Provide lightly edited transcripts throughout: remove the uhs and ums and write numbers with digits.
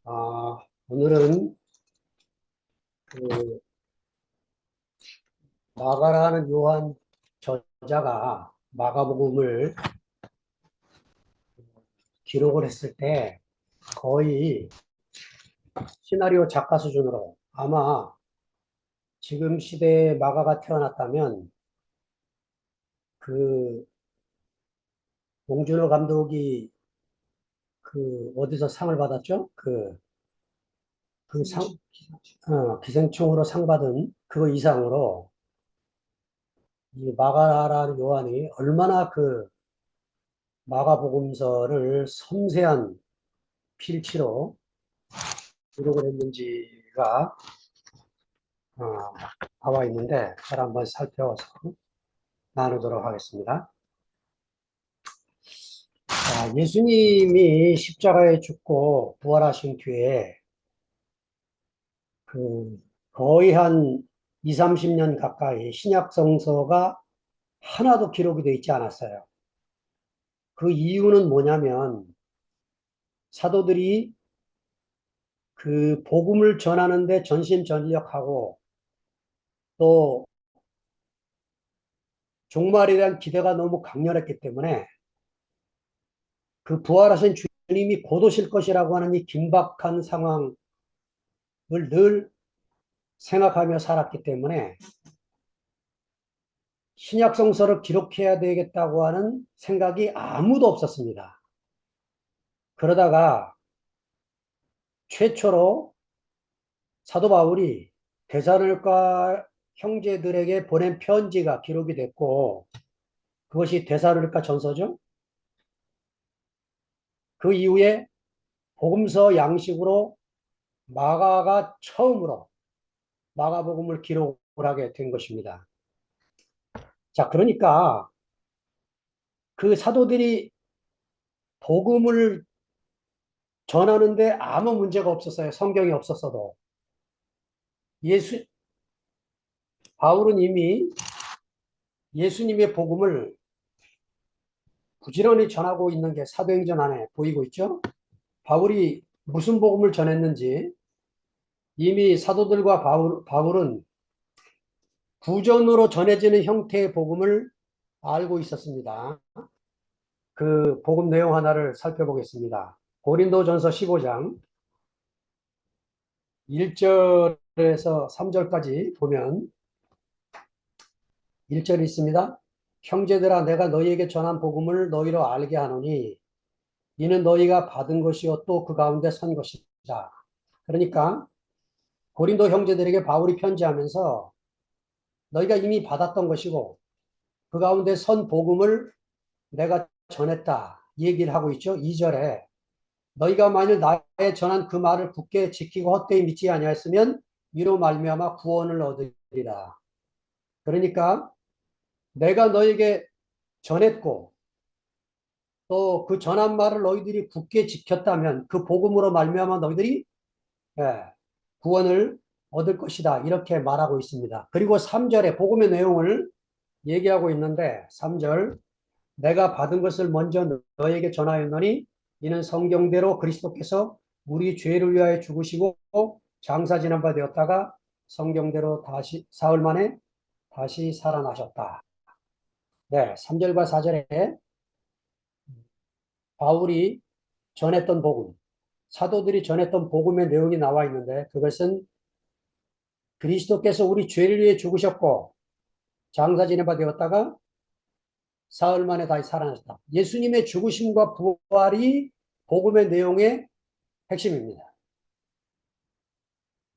오늘은 그 마가라는 요한 저자가 마가복음을 기록을 했을 때 거의 시나리오 작가 수준으로 아마 지금 시대에 마가가 태어났다면 그 봉준호 감독이 어디서 상을 받았죠? 기생충으로 상 받은 그 이상으로 이 마가라는 요한이 얼마나 마가복음서를 섬세한 필치로 기록을 했는지가 어, 나와 있는데 그걸 한번 살펴서 나누도록 하겠습니다. 예수님이 십자가에 죽고 부활하신 뒤에 거의 한 2, 30년 가까이 신약 성서가 하나도 기록이 되어 있지 않았어요. 그 이유는 뭐냐면 사도들이 그 복음을 전하는데 전심전력하고 또 종말에 대한 기대가 너무 강렬했기 때문에 그 부활하신 주님이 곧 오실 것이라고 하는 이 긴박한 상황을 늘 생각하며 살았기 때문에 신약성서를 기록해야 되겠다고 하는 생각이 아무도 없었습니다. 그러다가 최초로 사도 바울이 데살로니가 형제들에게 보낸 편지가 기록이 됐고 그것이 데살로니가 전서죠. 그 이후에 복음서 양식으로 마가가 처음으로 마가복음을 기록을 하게 된 것입니다. 자, 그러니까 그 사도들이 복음을 전하는데 아무 문제가 없었어요. 성경이 없었어도. 예수, 바울은 이미 예수님의 복음을 부지런히 전하고 있는 게 사도행전 안에 보이고 있죠. 바울이 무슨 복음을 전했는지 이미 사도들과 바울은 구전으로 전해지는 형태의 복음을 알고 있었습니다. 그 복음 내용 하나를 살펴보겠습니다. 고린도전서 15장 1절에서 3절까지 보면 1절이 있습니다. 형제들아 내가 너희에게 전한 복음을 너희로 알게 하노니 이는 너희가 받은 것이요 또 그 가운데 선 것이다. 그러니까 고린도 형제들에게 바울이 편지하면서 너희가 이미 받았던 것이고 그 가운데 선 복음을 내가 전했다. 이 얘기를 하고 있죠. 2절에 너희가 만일 나의 전한 그 말을 굳게 지키고 헛되이 믿지 아니하였으면 이로 말미암아 구원을 얻으리라. 그러니까 내가 너에게 전했고 또 그 전한 말을 너희들이 굳게 지켰다면 그 복음으로 말미암아 너희들이 예, 구원을 얻을 것이다. 이렇게 말하고 있습니다. 그리고 3절에 복음의 내용을 얘기하고 있는데 3절 내가 받은 것을 먼저 너에게 전하였노니 이는 성경대로 그리스도께서 우리 죄를 위하여 죽으시고 장사 지난 바 되었다가 성경대로 다시 사흘 만에 다시 살아나셨다. 네, 3절과 4절에 바울이 전했던 복음, 사도들이 전했던 복음의 내용이 나와 있는데 그것은 그리스도께서 우리 죄를 위해 죽으셨고 장사 지낸 바 되었다가 사흘 만에 다시 살아나셨다. 예수님의 죽으심과 부활이 복음의 내용의 핵심입니다.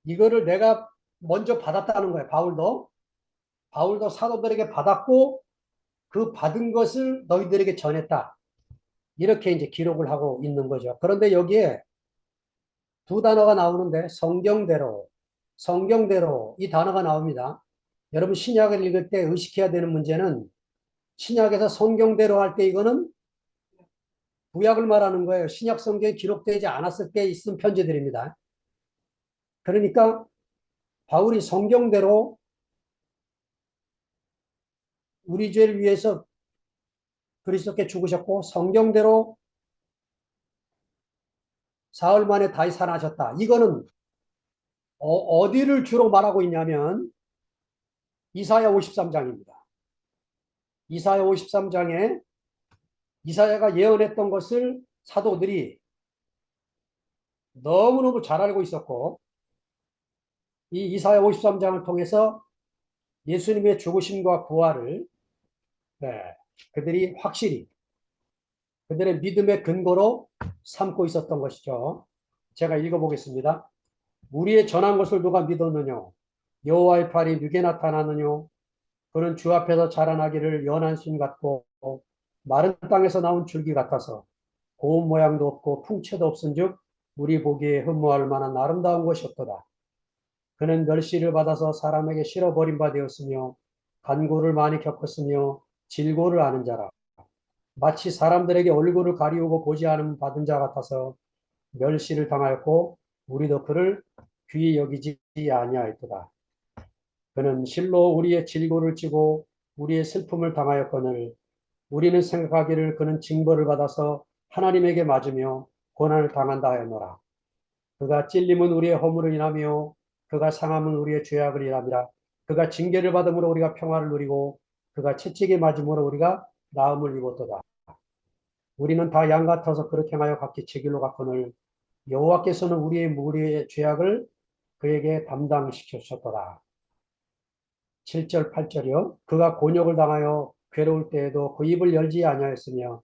이거를 내가 먼저 받았다는 거예요. 바울도 사도들에게 받았고 그 받은 것을 너희들에게 전했다. 이렇게 이제 기록을 하고 있는 거죠. 그런데 여기에 두 단어가 나오는데 성경대로 이 단어가 나옵니다. 여러분 신약을 읽을 때 의식해야 되는 문제는 신약에서 성경대로 할 때 이거는 구약을 말하는 거예요. 신약 성경에 기록되지 않았을 때 있은 편지들입니다. 그러니까 바울이 성경대로 우리 죄를 위해서 그리스도께 죽으셨고 성경대로 사흘 만에 다시 살아나셨다. 이거는 어디를 주로 말하고 있냐면 이사야 53장입니다. 이사야 53장에 이사야가 예언했던 것을 사도들이 너무너무 잘 알고 있었고 이 이사야 53장을 통해서 예수님의 죽으심과 부활을 그들이 확실히 그들의 믿음의 근거로 삼고 있었던 것이죠. 제가 읽어보겠습니다. 우리의 전한 것을 누가 믿었느냐? 여호와의 팔이 누게 나타나느냐? 그는 주 앞에서 자라나기를 연한 순 같고 마른 땅에서 나온 줄기 같아서 고운 모양도 없고 풍채도 없은즉 우리 보기에 흠모할 만한 아름다운 것이었도다. 그는 멸시를 받아서 사람에게 실어버린 바 되었으며 간고를 많이 겪었으며 질고를 아는 자라. 마치 사람들에게 얼굴을 가리우고 보지 않은 받은 자 같아서 멸시를 당하였고 우리도 그를 귀히 여기지 아니하였도다. 그는 실로 우리의 질고를 지고 우리의 슬픔을 당하였거늘 우리는 생각하기를 그는 징벌을 받아서 하나님에게 맞으며 고난을 당한다 하였노라. 그가 찔림은 우리의 허물을 인하며 그가 상함은 우리의 죄악을 인함이라. 그가 징계를 받음으로 우리가 평화를 누리고 그가 채찍에 맞음으로 우리가 나음을 입었도다. 우리는 다 양 같아서 그렇게 행하여 각기 제 길로 갔거늘 여호와께서는 우리의 무리의 죄악을 그에게 담당시키셨도다. 7절 8절이요. 그가 곤욕을 당하여 괴로울 때에도 그 입을 열지 아니하였으며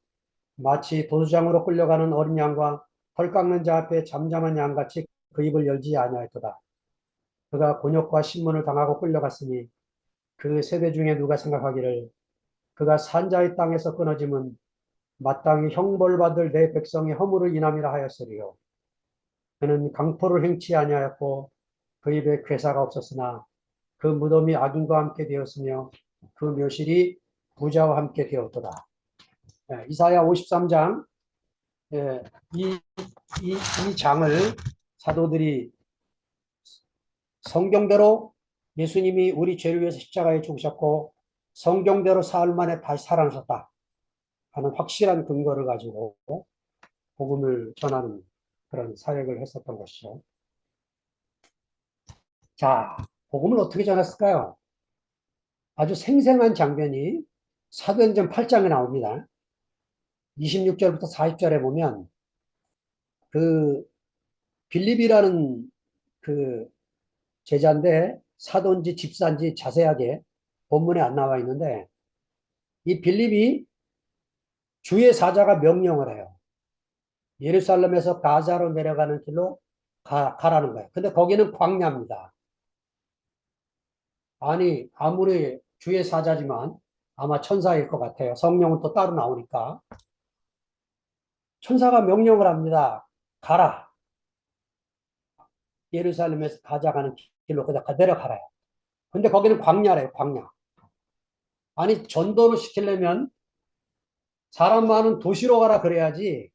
마치 도수장으로 끌려가는 어린 양과 털 깎는 자 앞에 잠잠한 양같이 그 입을 열지 아니하였도다. 그가 곤욕과 신문을 당하고 끌려갔으니 그 세대 중에 누가 생각하기를 그가 산자의 땅에서 끊어짐은 마땅히 형벌받을 내 백성의 허물을 인함이라 하였으리요. 그는 강포를 행치 아니하였고 그 입에 괴사가 없었으나 그 무덤이 악인과 함께 되었으며 그 묘실이 부자와 함께 되었도다. 이사야 53장 이 장을 사도들이 성경대로 예수님이 우리 죄를 위해서 십자가에 죽으셨고 성경대로 사흘 만에 다시 살아나셨다 하는 확실한 근거를 가지고 복음을 전하는 그런 사역을 했었던 것이죠. 자, 복음을 어떻게 전했을까요? 아주 생생한 장면이 사도행전 8장에 나옵니다. 26절부터 40절에 보면 그 빌립이라는 그 제자인데 사도인지 집사인지 자세하게 본문에 안 나와 있는데 이 빌립이 주의 사자가 명령을 해요. 예루살렘에서 가자로 내려가는 길로 가라는 거예요. 근데 거기는 광야입니다. 아니 아무리 주의 사자지만 아마 천사일 것 같아요. 성령은 또 따로 나오니까. 천사가 명령을 합니다. 가라. 예루살렘에서 가자가는 길로 그냥 내려가라요. 근데 거기는 광야래요. 광야. 아니 전도를 시키려면 사람 많은 도시로 가라 그래야지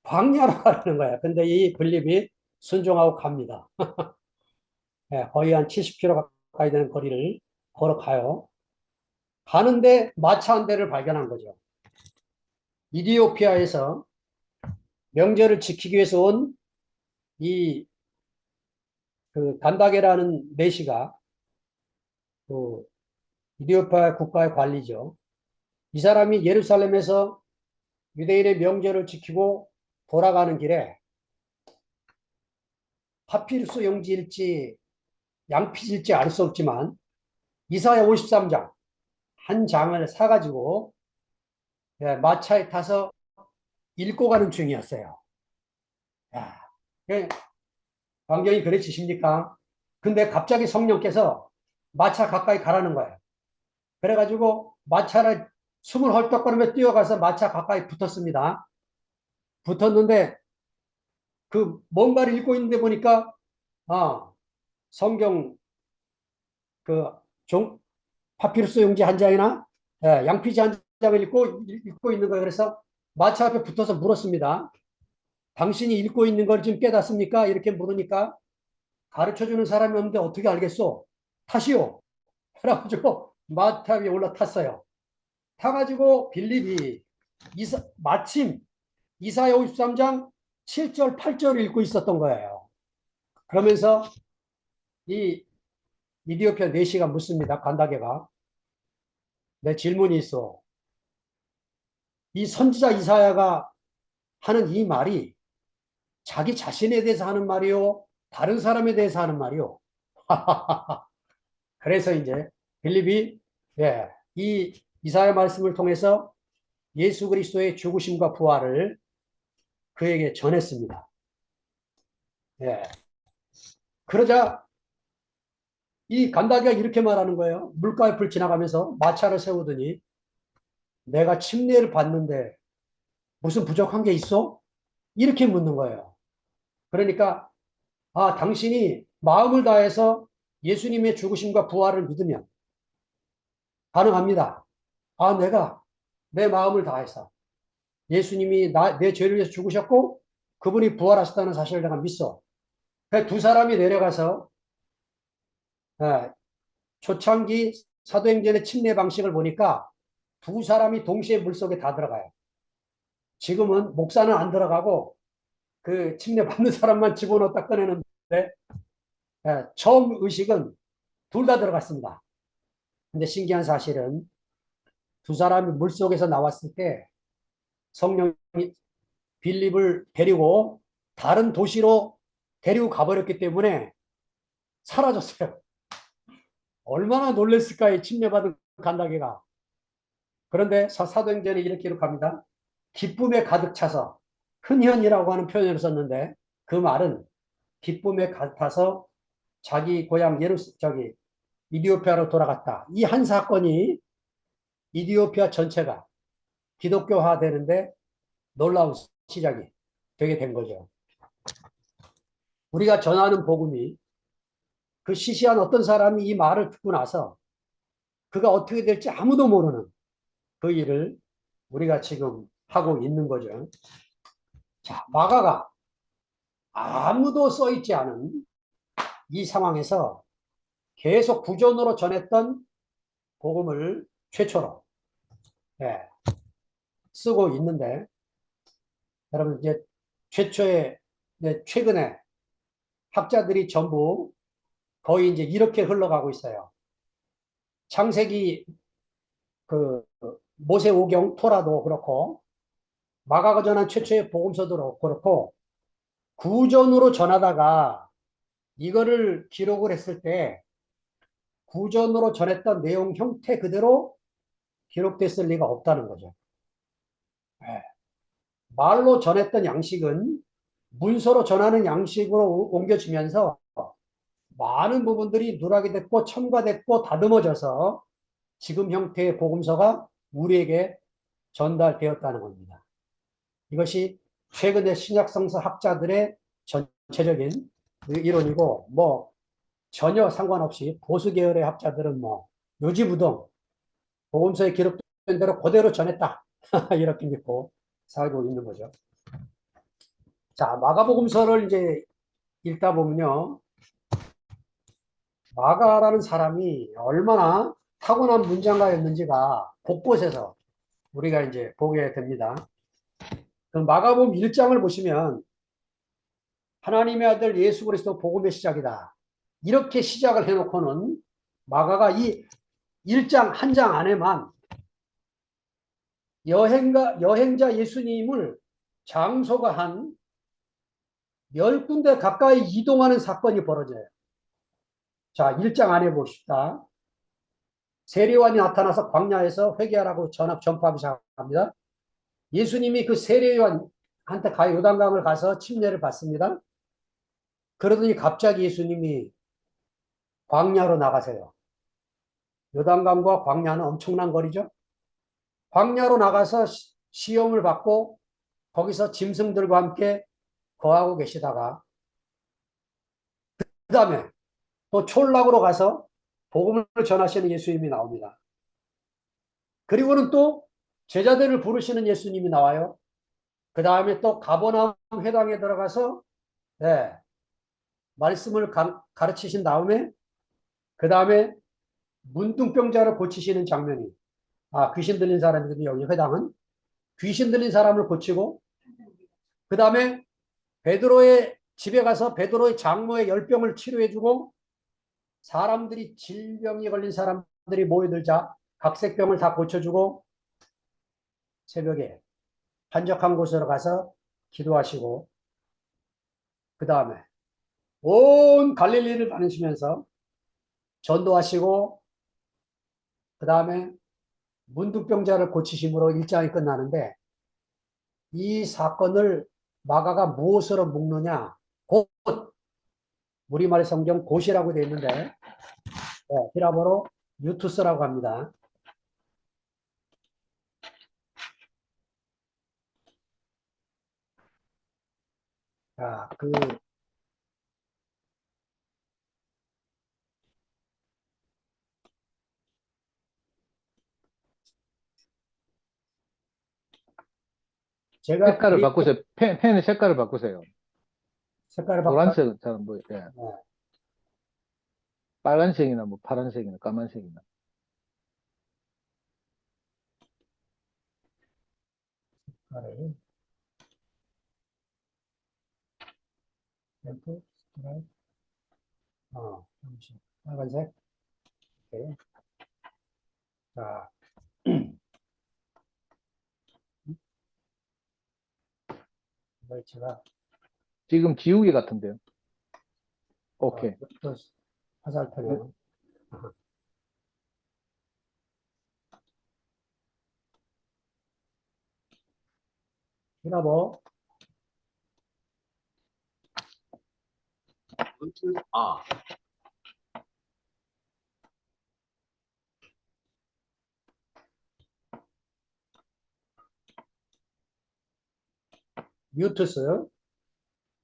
광야로 가라는 거야. 근데 이 빌립이 순종하고 갑니다. 거의 한 70km 가까이 되는 거리를 걸어가요. 가는데 마차 한 대를 발견한 거죠. 이디오피아에서 명절을 지키기 위해서 온 이 그 간다게라는 내시가 그 이디오피아 국가의 관리죠. 이 사람이 예루살렘에서 유대인의 명절을 지키고 돌아가는 길에 파피루스 용지일지 양피지일지 알 수 없지만 이사야 53장 한 장을 사가지고 마차에 타서 읽고 가는 중이었어요. 야, 광경이 그래지십니까? 근데 갑자기 성령께서 마차 가까이 가라는 거예요. 그래가지고 마차를 숨을 헐떡거리며 뛰어가서 마차 가까이 붙었습니다. 붙었는데 그 뭔가를 읽고 있는데 보니까 성경 그 파피루스 용지 한 장이나 양피지 한 장을 읽고 있는 거예요. 그래서 마차 앞에 붙어서 물었습니다. 당신이 읽고 있는 걸 지금 깨닫습니까? 이렇게 물으니까 가르쳐주는 사람이 없는데 어떻게 알겠소? 타시오. 그래가지고 마차 위에 올라탔어요. 타가지고 빌립이 마침 이사야 53장 7절, 8절을 읽고 있었던 거예요. 그러면서 이 이디오피아 내시가 묻습니다. 간다게가. 내 질문이 있어. 이 선지자 이사야가 하는 이 말이 자기 자신에 대해서 하는 말이요? 다른 사람에 대해서 하는 말이요? 그래서 이제 빌립이 예, 이 이사야 말씀을 통해서 예수 그리스도의 죽으심과 부활을 그에게 전했습니다. 예. 그러자 이 간다기가 이렇게 말하는 거예요. 물가옆을 지나가면서 마차를 세우더니 내가 침례를 받는데 무슨 부족한 게 있어? 이렇게 묻는 거예요. 그러니까 당신이 마음을 다해서 예수님의 죽으심과 부활을 믿으면 가능합니다. 내가 내 마음을 다해서 예수님이 내 죄를 위해서 죽으셨고 그분이 부활하셨다는 사실을 내가 믿어. 두 사람이 내려가서 예, 초창기 사도행전의 침례 방식을 보니까 두 사람이 동시에 물속에 다 들어가요. 지금은 목사는 안 들어가고 그 침례 받는 사람만 집어넣었다 꺼내는데 처음 의식은 둘 다 들어갔습니다. 근데 신기한 사실은 두 사람이 물속에서 나왔을 때 성령이 빌립을 데리고 다른 도시로 데리고 가버렸기 때문에 사라졌어요. 얼마나 놀랬을까, 이 침례받은 간다게가. 그런데 사도행전에 이렇게 기록합니다. 기쁨에 가득 차서, 흔현이라고 하는 표현을 썼는데 그 말은 기쁨에 가득 차서 자기 고향 이디오피아로 돌아갔다. 이 한 사건이 이디오피아 전체가 기독교화 되는데 놀라운 시작이 되게 된 거죠. 우리가 전하는 복음이 그 시시한 어떤 사람이 이 말을 듣고 나서 그가 어떻게 될지 아무도 모르는 그 일을 우리가 지금 하고 있는 거죠. 자, 마가가 아무도 써있지 않은 이 상황에서 계속 구전으로 전했던 복음을 최초로 예, 쓰고 있는데 여러분 이제 최초에 최근에 학자들이 전부 거의 이제 이렇게 흘러가고 있어요. 창세기 그 모세오경 토라도 그렇고 마가가 전한 최초의 복음서도 그렇고 구전으로 전하다가 이거를 기록을 했을 때 구전으로 전했던 내용 형태 그대로 기록됐을 리가 없다는 거죠. 네. 말로 전했던 양식은 문서로 전하는 양식으로 옮겨지면서 많은 부분들이 누락이 됐고 첨가됐고 다듬어져서 지금 형태의 복음서가 우리에게 전달되었다는 겁니다. 이것이 최근의 신약성서 학자들의 전체적인 이론이고 전혀 상관없이 보수 계열의 학자들은 요지부동 복음서에 기록된 대로 그대로 전했다 이렇게 믿고 살고 있는 거죠. 자, 마가복음서를 이제 읽다 보면요, 마가라는 사람이 얼마나 타고난 문장가였는지가 곳곳에서 우리가 이제 보게 됩니다. 그 마가복음 1장을 보시면 하나님의 아들 예수 그리스도 복음의 시작이다. 이렇게 시작을 해놓고는 마가가 이 1장 한 장 안에만 여행자 예수님을 장소가 한 10군데 가까이 이동하는 사건이 벌어져요. 자, 1장 안에 봅시다. 세례요한이 나타나서 광야에서 회개하라고 전파하기 시작합니다. 예수님이 그 세례요한한테 요단강을 가서 침례를 받습니다. 그러더니 갑자기 예수님이 광야로 나가세요. 요단강과 광야는 엄청난 거리죠. 광야로 나가서 시험을 받고 거기서 짐승들과 함께 거하고 계시다가 그 다음에 또 촌락으로 가서 복음을 전하시는 예수님이 나옵니다. 그리고는 또 제자들을 부르시는 예수님이 나와요. 그 다음에 또 가버나움 회당에 들어가서 말씀을 가르치신 다음에 그 다음에 문둥병자를 고치시는 장면이 귀신 들린 사람이거든요. 여기 회당은 귀신 들린 사람을 고치고 그 다음에 베드로의 집에 가서 베드로의 장모의 열병을 치료해주고 사람들이 질병이 걸린 사람들이 모여들자 각색병을 다 고쳐주고 새벽에 한적한 곳으로 가서 기도하시고 그 다음에 온 갈릴리를 다니시면서 전도하시고 그 다음에 문둥병자를 고치심으로 일장이 끝나는데 이 사건을 마가가 무엇으로 묶느냐? 곧 우리말 성경 곧이라고 되어 있는데 히라보로 유투스라고 합니다. 자, 제가 색깔을 그리스 바꾸세요. 펜의 색깔을 바꾸세요. 색깔을 바꿔 노란색은 잘 안 보여요. 예. 빨간색이나 뭐 파란색이나 까만색이나. 색깔을 램프 스트라이프 잠시 빨간색 오케이. 자, 이걸 제가 지금 지우개 같은데요. 오케이. 또 화살표네요. 히라보 뮤트스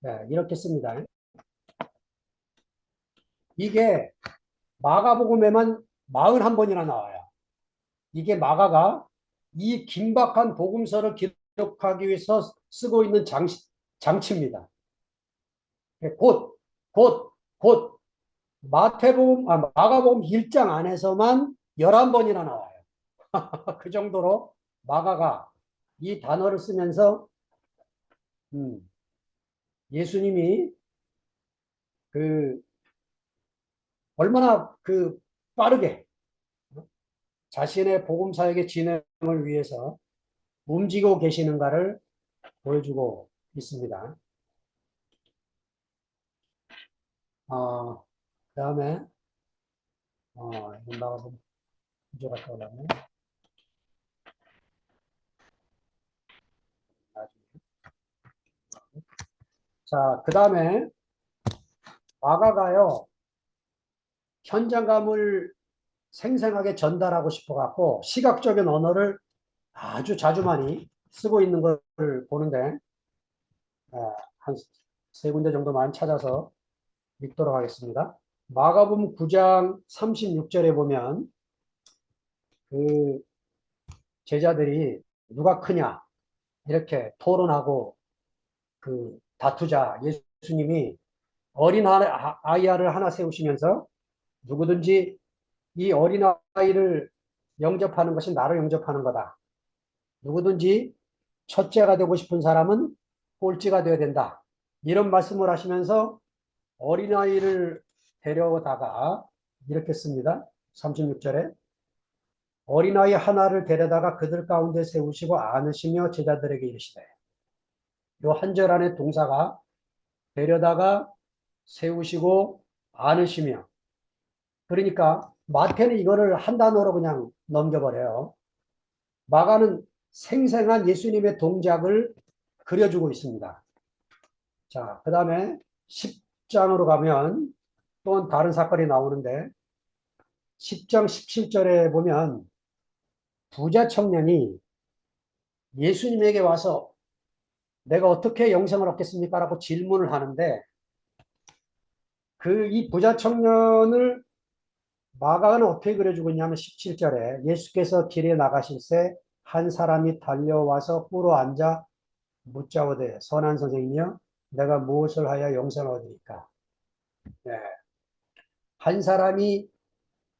네, 이렇게 씁니다. 이게 마가복음에만 41번이나 나와요. 이게 마가가 이 긴박한 복음서를 기록하기 위해서 쓰고 있는 장치입니다. 곧 마가복음 1장 안에서만 11번이나 나와요. 그 정도로 마가가 이 단어를 쓰면서 예수님이 얼마나 빠르게 자신의 복음 사역의 진행을 위해서 움직이고 계시는가를 보여주고 있습니다. 그 다음에 이건 나가서 구조가 떠올랐네. 자, 그 다음에 마가가요 현장감을 생생하게 전달하고 싶어 갖고 시각적인 언어를 아주 자주 많이 쓰고 있는 걸 보는데 한 세 군데 정도만 찾아서 읽도록 하겠습니다. 마가복음 9장 36절에 보면 그 제자들이 누가 크냐 이렇게 토론하고 다투자 예수님이 어린 아이를 하나 세우시면서 누구든지 이 어린아이를 영접하는 것이 나를 영접하는 거다. 누구든지 첫째가 되고 싶은 사람은 꼴찌가 되어야 된다. 이런 말씀을 하시면서 어린아이를 데려다가 이렇게 씁니다. 36절에 어린아이 하나를 데려다가 그들 가운데 세우시고 안으시며 제자들에게 이르시되 요 한 절 안에 동사가 데려다가 세우시고 안으시며 그러니까 마태는 이거를 한 단어로 그냥 넘겨버려요. 마가는 생생한 예수님의 동작을 그려주고 있습니다. 자, 그 다음에 10장으로 가면 또 다른 사건이 나오는데 10장 17절에 보면 부자 청년이 예수님에게 와서 내가 어떻게 영생을 얻겠습니까? 라고 질문을 하는데 이 부자 청년을 마가는 어떻게 그려주고 있냐면 17절에 예수께서 길에 나가실새 한 사람이 달려와서 꿇어 앉아 묻자오되 선한 선생이여 내가 무엇을 하여 영생을 얻으리까? 네. 한 사람이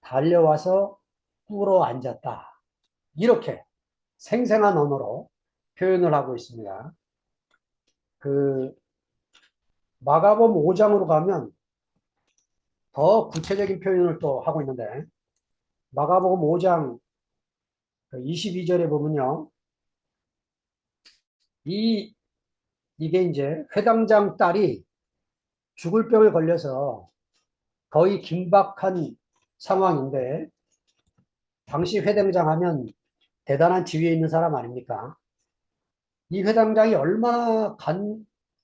달려와서 꿇어 앉았다. 이렇게 생생한 언어로 표현을 하고 있습니다. 마가복음 5장으로 가면 더 구체적인 표현을 또 하고 있는데 마가복음 5장 22절에 보면요. 이게 이제 회당장 딸이 죽을 병에 걸려서 거의 긴박한 상황인데 당시 회당장 하면 대단한 지위에 있는 사람 아닙니까? 이 회당장이 얼마나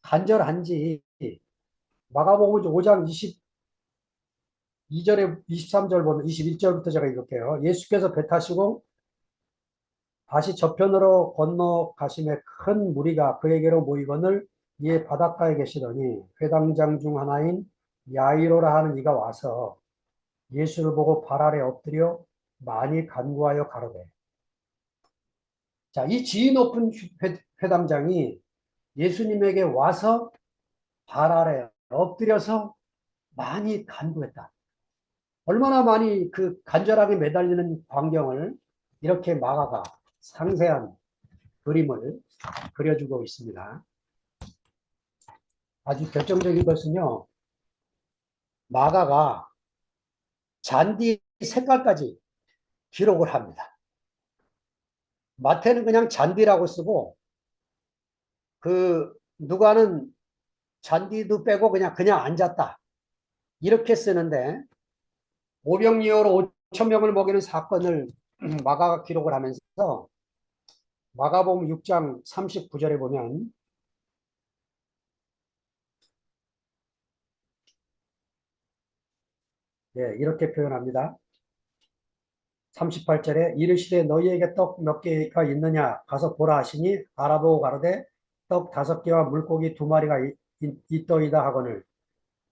간절한지 마가복음 5장 22절에 23절 보면 21절부터 제가 읽을게요. 예수께서 배 타시고 다시 저편으로 건너가심에 큰 무리가 그에게로 모이거늘 이에 바닷가에 계시더니 회당장 중 하나인 야이로라 하는 이가 와서 예수를 보고 발 아래 엎드려 많이 간구하여 가로되. 자, 이 지위 높은 회당장이 예수님에게 와서 발 아래 엎드려서 많이 간구했다. 얼마나 많이 그 간절하게 매달리는 광경을 이렇게 마가가 상세한 그림을 그려주고 있습니다. 아주 결정적인 것은요, 마가가 잔디 색깔까지 기록을 합니다. 마태는 그냥 잔디라고 쓰고, 누가는 잔디도 빼고 그냥 앉았다. 이렇게 쓰는데, 오병이어로 5천 명을 먹이는 사건을 마가가 기록을 하면서 마가복음 6장 39절에 보면 이렇게 표현합니다. 38절에 이르시되 너희에게 떡 몇 개가 있느냐 가서 보라 하시니 알아보고 가로되 떡 5개와 물고기 2마리가 있더이다 하거늘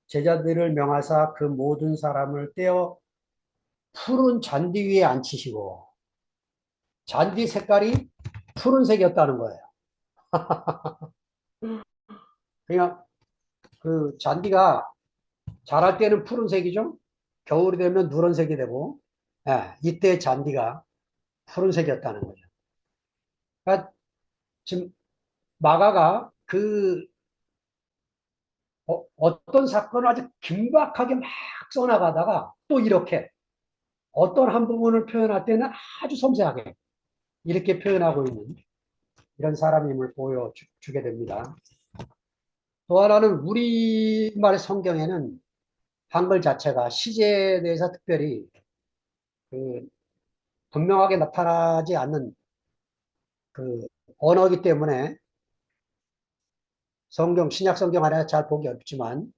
제자들을 명하사 그 모든 사람을 떼어 푸른 잔디 위에 앉히시고 잔디 색깔이 푸른색이었다는 거예요. 그냥 그 잔디가 자랄 때는 푸른색이죠. 겨울이 되면 누런색이 되고 이때 잔디가 푸른색이었다는 거죠. 그러니까 지금 마가가 어떤 사건을 아주 긴박하게 막 써나가다가 또 이렇게 어떤 한 부분을 표현할 때는 아주 섬세하게 이렇게 표현하고 있는 이런 사람임을 보여주게 됩니다. 또 하나는 우리말 성경에는 한글 자체가 시제에 대해서 특별히 그 분명하게 나타나지 않는 그 언어이기 때문에 신약 성경 안에 잘 보기 어렵지만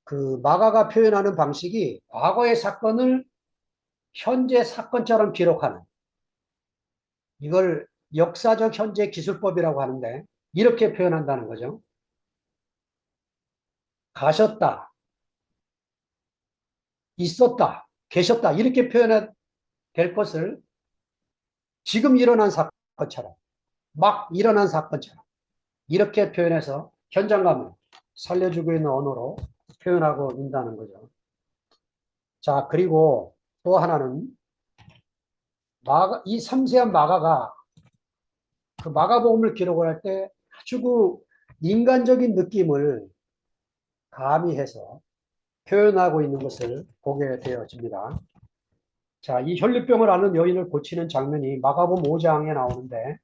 그 마가가 표현하는 방식이 과거의 사건을 현재 사건처럼 기록하는 이걸 역사적 현재 기술법이라고 하는데 이렇게 표현한다는 거죠. 가셨다, 있었다, 계셨다 이렇게 표현될 것을 지금 일어난 사건처럼 막 일어난 사건처럼 이렇게 표현해서 현장감을 살려주고 있는 언어로 표현하고 있다는 거죠. 자, 그리고 또 하나는 이 섬세한 마가가 그 마가복음을 기록을 할 때 아주 그 인간적인 느낌을 가미해서 표현하고 있는 것을 보게 되어집니다. 자, 이 혈류병을 앓는 여인을 고치는 장면이 마가복음 5장에 나오는데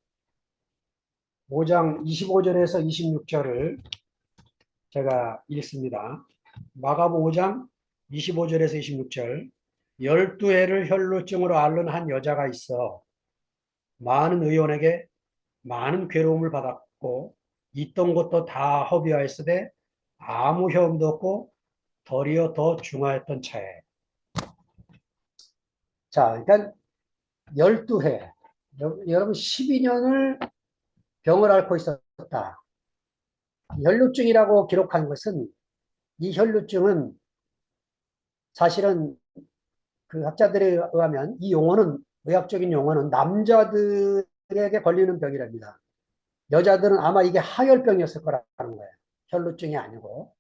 5장 25절에서 26절을 제가 읽습니다. 마가복음 5장 25절에서 26절 12해를 혈루증으로 앓는 한 여자가 있어 많은 의원에게 많은 괴로움을 받았고 있던 것도 다 허비하였으되 아무 혐도 없고 도리어 더 중하였던 차에 자, 그러니까 12해 여러분 12년을 병을 앓고 있었다. 혈루증이라고 기록한 것은 이 혈루증은 사실은 그 학자들에 의하면 이 용어는 의학적인 용어는 남자들에게 걸리는 병이랍니다. 여자들은 아마 이게 하열병이었을 거라는 거예요. 혈루증이 아니고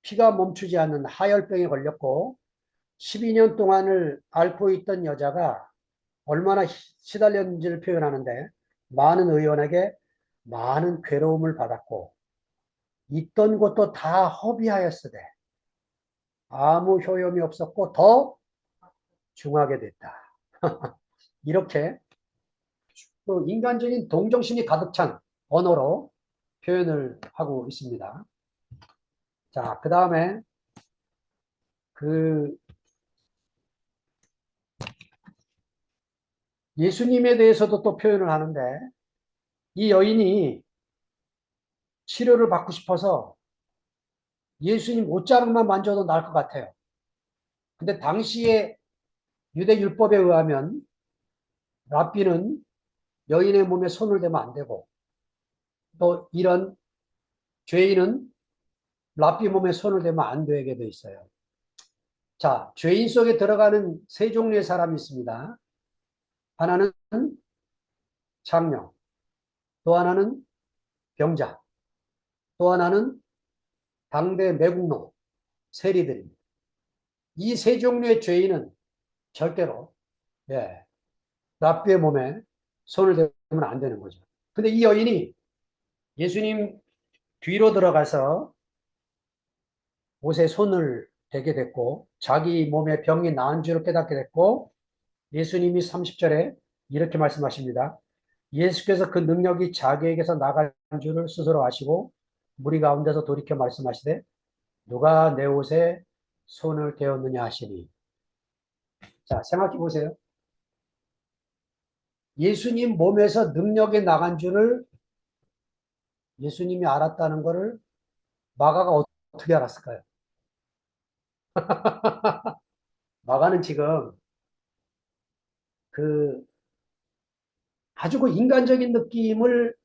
피가 멈추지 않는 하열병에 걸렸고 12년 동안을 앓고 있던 여자가 얼마나 시달렸는지를 표현하는데 많은 의원에게 많은 괴로움을 받았고 있던 것도 다 허비하였으되 아무 효용이 없었고 더 중하게 됐다. 이렇게 또 인간적인 동정심이 가득 찬 언어로 표현을 하고 있습니다. 자, 그 다음에 그 예수님에 대해서도 또 표현을 하는데 이 여인이 치료를 받고 싶어서 예수님 옷자락만 만져도 나을 것 같아요. 근데 당시에 유대 율법에 의하면 랍비는 여인의 몸에 손을 대면 안 되고 또 이런 죄인은 랍비 몸에 손을 대면 안 되게 돼 있어요. 자, 죄인 속에 들어가는 세 종류의 사람이 있습니다. 하나는 장녀, 또 하나는 병자, 또 하나는 당대 매국노, 세리들입니다. 이 세 종류의 죄인은 절대로 랍비의 몸에 손을 대면 안 되는 거죠. 근데 이 여인이 예수님 뒤로 들어가서 옷에 손을 대게 됐고 자기 몸에 병이 나은 줄을 깨닫게 됐고 예수님이 30절에 이렇게 말씀하십니다. 예수께서 그 능력이 자기에게서 나간 줄을 스스로 아시고 무리 가운데서 돌이켜 말씀하시되 누가 내 옷에 손을 대었느냐 하시니. 자, 생각해 보세요. 예수님 몸에서 능력이 나간 줄을 예수님이 알았다는 것을 마가가 어떻게 알았을까요? 마가는 지금 그 아주 그 인간적인 느낌을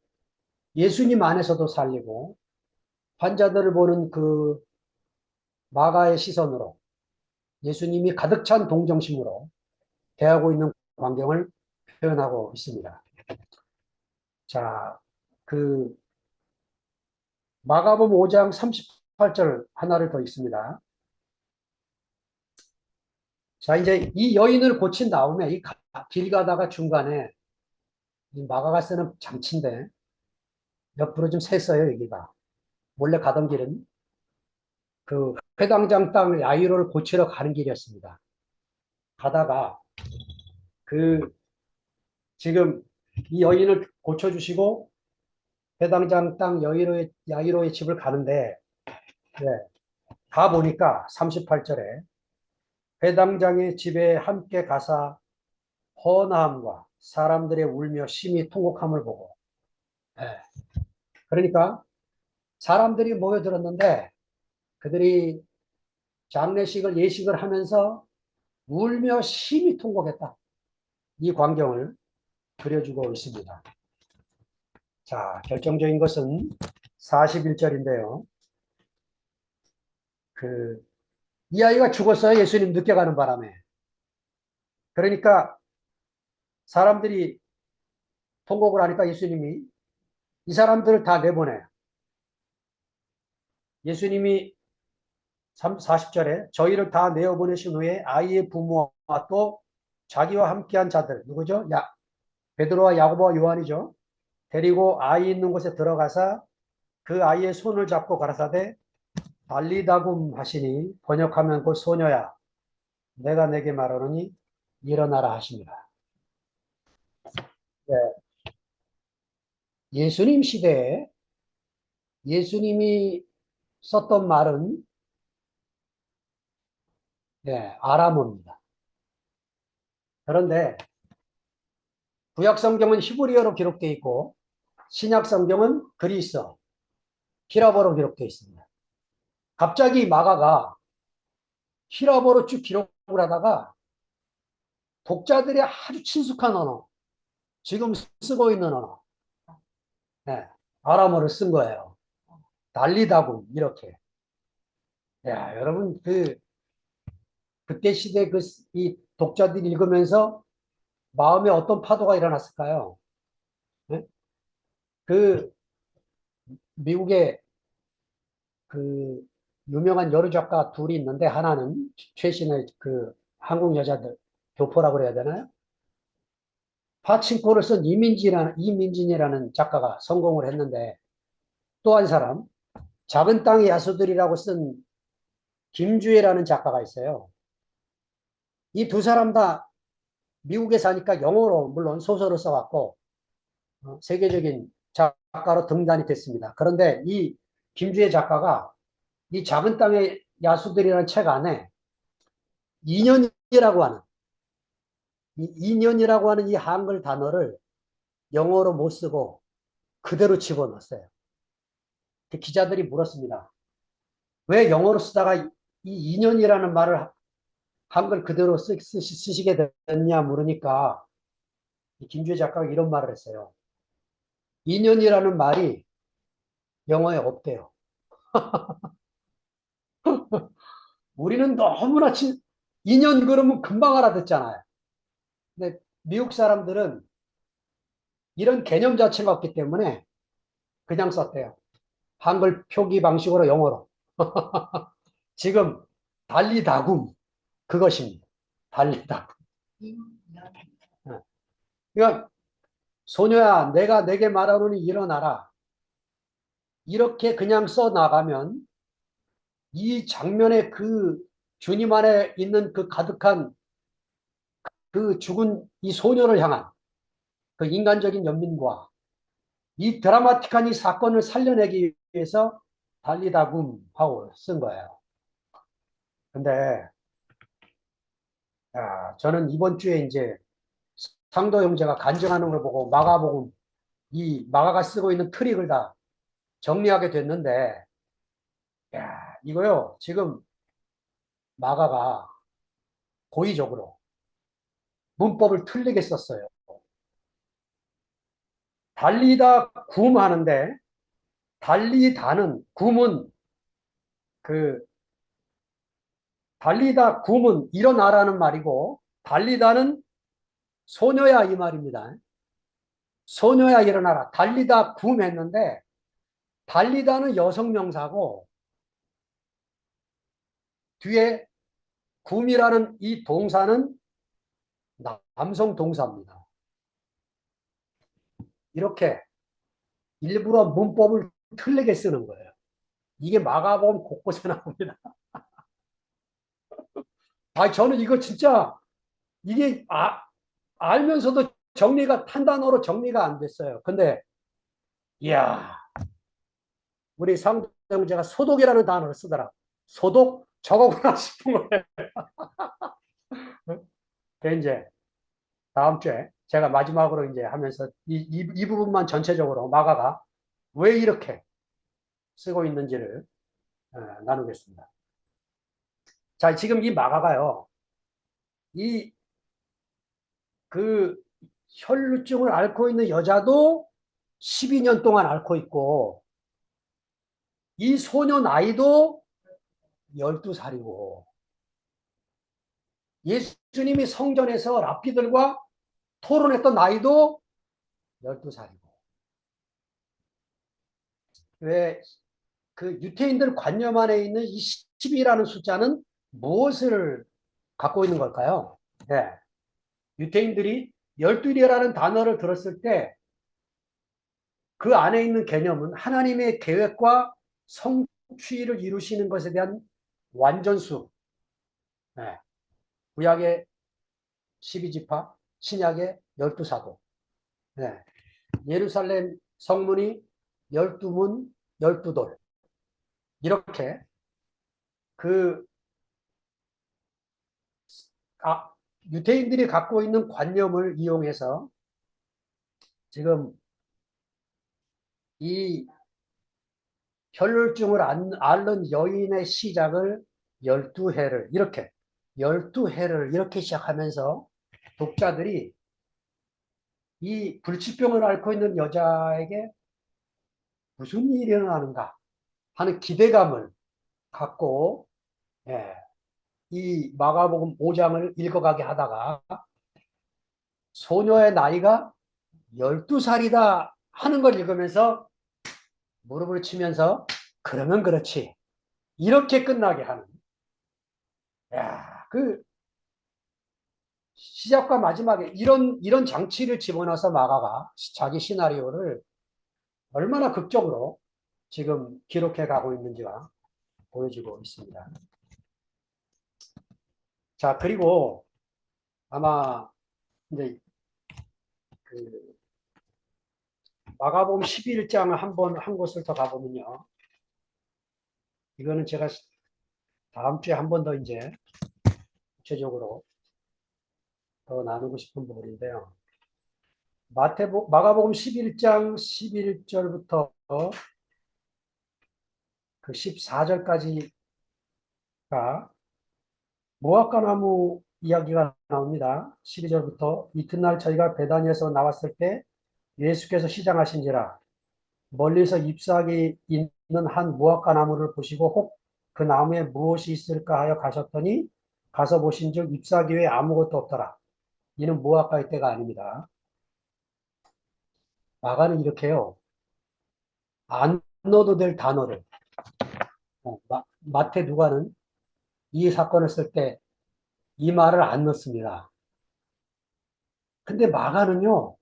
예수님 안에서도 살리고 환자들을 보는 그 마가의 시선으로 예수님이 가득 찬 동정심으로 대하고 있는 광경을 표현하고 있습니다. 자, 그 마가복음 5장 38절 하나를 더 있습니다. 자, 이제 이 여인을 고친 다음에 길 가다가 중간에 이 마가가 쓰는 장치인데 옆으로 좀 샜어요, 여기가. 원래 가던 길은 그 회당장 땅 야이로를 고치러 가는 길이었습니다. 가다가 그 지금 이 여인을 고쳐주시고 회당장 땅 야이로의 집을 가는데 가 보니까 38절에 회당장의 집에 함께 가사 헌화함과 사람들의 울며 심히 통곡함을 보고 그러니까 사람들이 모여들었는데 그들이 장례식을 예식을 하면서 울며 심히 통곡했다. 이 광경을 그려주고 있습니다. 자, 결정적인 것은 41절인데요. 이 아이가 죽었어요. 예수님 늦게 가는 바람에. 그러니까 사람들이 통곡을 하니까 예수님이 이 사람들을 다 내보내요. 예수님이 40절에 저희를 다 내어보내신 후에 아이의 부모와 또 자기와 함께한 자들, 누구죠? 베드로와 야고보와 요한이죠. 데리고 아이 있는 곳에 들어가서 그 아이의 손을 잡고 가라사대 달리다굼 하시니 번역하면 곧 소녀야 내가 내게 말하노니 일어나라 하십니다. 네. 예수님 시대에 예수님이 썼던 말은 아람어입니다. 그런데 구약 성경은 히브리어로 기록되어 있고 신약 성경은 그리스어, 히라보로 기록되어 있습니다. 갑자기 마가가 히라보로 쭉 기록을 하다가 독자들의 아주 친숙한 언어, 지금 쓰고 있는 언어, 아람어를 쓴 거예요. 달리다굼 이렇게. 야, 여러분 그때 시대 이 독자들이 읽으면서 마음에 어떤 파도가 일어났을까요? 네? 그 미국의 그 유명한 여류 작가 둘이 있는데 하나는 최신의 그 한국 여자들 교포라고 그래야 되나요? 파친코를 쓴 이민진이라는 작가가 성공을 했는데 또 한 사람 작은 땅의 야수들이라고 쓴 김주애라는 작가가 있어요. 이 두 사람 다 미국에 사니까 영어로 물론 소설을 써왔고 세계적인 작가로 등단이 됐습니다. 그런데 이 김주애 작가가 이 작은 땅의 야수들이라는 책 안에 인연이라고 하는 이 인연이라고 하는 이 한글 단어를 영어로 못 쓰고 그대로 집어넣었어요. 기자들이 물었습니다. 왜 영어로 쓰다가 이 인연이라는 말을 한글 그대로 쓰시게 됐냐 물으니까 김주혜 작가가 이런 말을 했어요. 인연이라는 말이 영어에 없대요. 우리는 너무나 인연 그러면 금방 알아듣잖아요. 근데 미국 사람들은 이런 개념 자체가 없기 때문에 그냥 썼대요. 한글 표기 방식으로 영어로. 지금 달리다굼 그것입니다. 달리다굼. 그러니까 소녀야 내가 내게 말하노니 일어나라. 이렇게 그냥 써 나가면 이 장면에 그 주님 안에 있는 그 가득한 그 죽은 이 소녀를 향한 그 인간적인 연민과 이 드라마틱한 이 사건을 살려내기 위해서 달리다굼 하고 쓴 거예요. 근데 저는 이번 주에 이제 상도 형제가 간증하는 걸 보고 마가복음 이 마가가 쓰고 있는 트릭을 다 정리하게 됐는데 이거요 지금 마가가 고의적으로 문법을 틀리게 썼어요. 달리다 굼 하는데 달리다는 굼은 그 달리다 굼은 일어나라는 말이고 달리다는 소녀야 이 말입니다. 소녀야 일어나라. 달리다 굼 했는데 달리다는 여성 명사고 뒤에 굼이라는 이 동사는 남성 동사입니다. 이렇게 일부러 문법을 틀리게 쓰는 거예요. 이게 마가복음 곳곳에 나옵니다. 저는 이거 진짜 이게 알면서도 정리가 판단어로 정리가 안 됐어요. 근데 이야 우리 상정제가 소독이라는 단어를 쓰더라. 소독 저거구나 싶은 거예요. 이제 다음 주에 제가 마지막으로 이제 하면서 이 부분만 전체적으로 마가가 왜 이렇게 쓰고 있는지를 나누겠습니다. 자, 지금 이 마가가요, 그 혈루증을 앓고 있는 여자도 12년 동안 앓고 있고, 이 소녀 나이도 12살이고, 예수님이 성전에서 랍비들과 토론했던 나이도 12살이고, 왜 그 유태인들 관념 안에 있는 이 10이라는 숫자는 무엇을 갖고 있는 걸까요? 네. 유태인들이 12이라는 단어를 들었을 때 그 안에 있는 개념은 하나님의 계획과 성취를 이루시는 것에 대한 완전수. 네. 구약의 12지파, 신약의 12사도. 네. 예루살렘 성문이 12문, 12돌. 이렇게 그 유태인들이 갖고 있는 관념을 이용해서 지금 이 혈루증을 앓는 여인의 시작을 12해를 이렇게 12해를 이렇게 시작하면서 독자들이 이 불치병을 앓고 있는 여자에게 무슨 일이 일어나는가 하는 기대감을 갖고 이 마가복음 5장을 읽어가게 하다가 소녀의 나이가 12살이다 하는 걸 읽으면서 무릎을 치면서 그러면 그렇지 이렇게 끝나게 하는 그 시작과 마지막에 이런 장치를 집어넣어서 마가가 자기 시나리오를 얼마나 극적으로 지금 기록해 가고 있는지가 보여지고 있습니다. 자, 그리고 아마 이제 그 마가복음 11장을 한 곳을 더 가보면요. 이거는 제가 다음 주에 한 번 더 이제 구체적으로 더 나누고 싶은 부분인데요. 마가복음 11장 11절부터 그 14절까지가 무화과나무 이야기가 나옵니다. 12절부터 이튿날 저희가 베다니에서 나왔을 때 예수께서 시장하신지라 멀리서 잎사귀 있는 한 무화과나무를 보시고 혹 그 나무에 무엇이 있을까 하여 가셨더니 가서 보신즉 잎사귀 외에 아무것도 없더라. 이는 무화과의 때가 아닙니다. 마가는 이렇게요. 안 넣어도 될 단어를 마태 누가는 이 사건을 쓸 때 이 말을 안 넣습니다. 근데 마가는요.